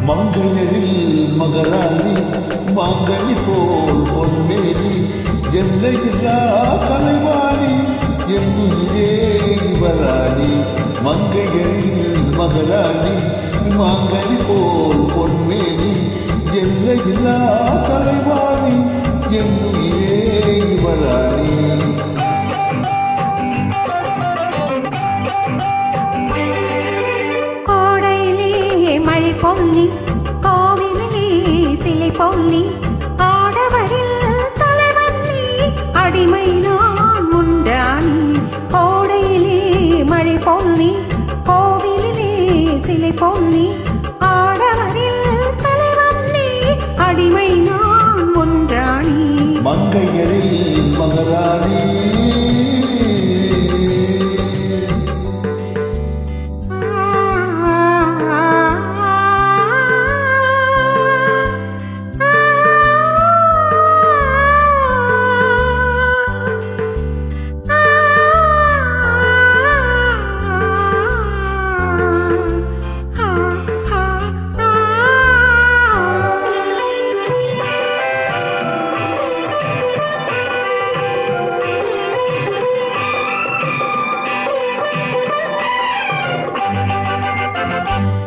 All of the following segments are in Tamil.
மங்கையரில் மகராணி மாங்கனி போல் பொன்மேனி எல்லையில்லா கலைவாணி என்னுயிரே வராணி. மங்கையரில் மகராணி மாங்கனி போல் பொன்மேனி எல்லையில்லா கலைவாணி என்னுயிரே வராணி. பொன்னி கோவிலே சிலை பொன்னி ஆடவரில் தலைவன் நீ அடிமை நான் உண்டானி. கோடையிலே மழை பொன்னி கோவிலே சிலை பொன்னி ஆடவரில் தலைவன் நீ அடிமை நான் ஒன்றானி. மங்கையரில் மகராணி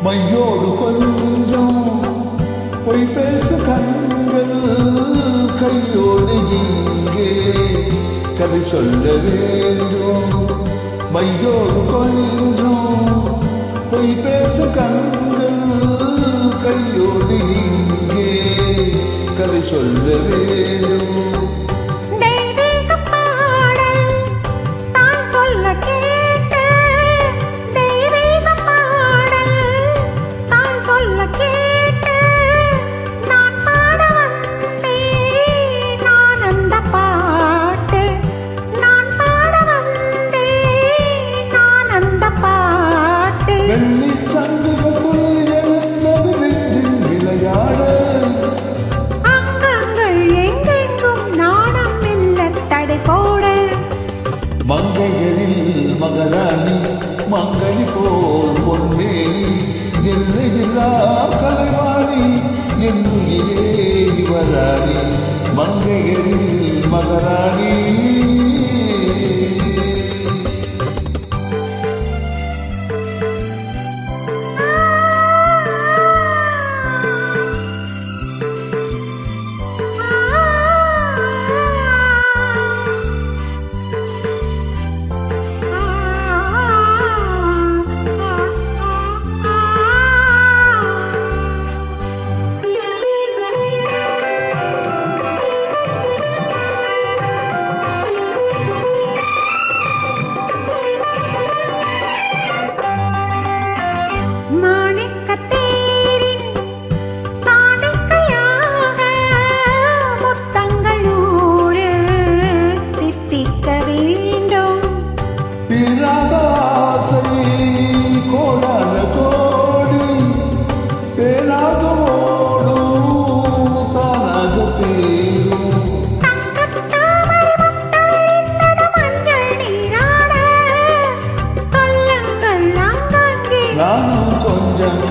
மையோடு கொஞ்சம் பொய் பேச கண்கள் கையோடு இங்கே கதை சொல்ல வேண்டும். மையோடு கொஞ்சம் பொய் பேச கண்கள் கையோடு இங்கே கதை சொல்ல வேண்டும். மங்கையரில் மகராணி மங்கனி போல் பொன்மேனி எல்லையில்லா கலைவாணி என்னுயிரே வராணி. மங்கையரில் மகராணி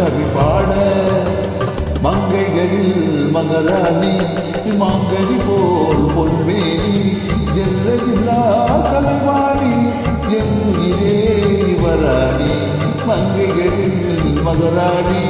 கவி பாட. மங்கைகளில் மகராணி மாங்கனி போல் பொன்மேனி எல்லையில்லா கலைவாணி என்னுயிரே வராணி. மங்கைகளில் மகராணி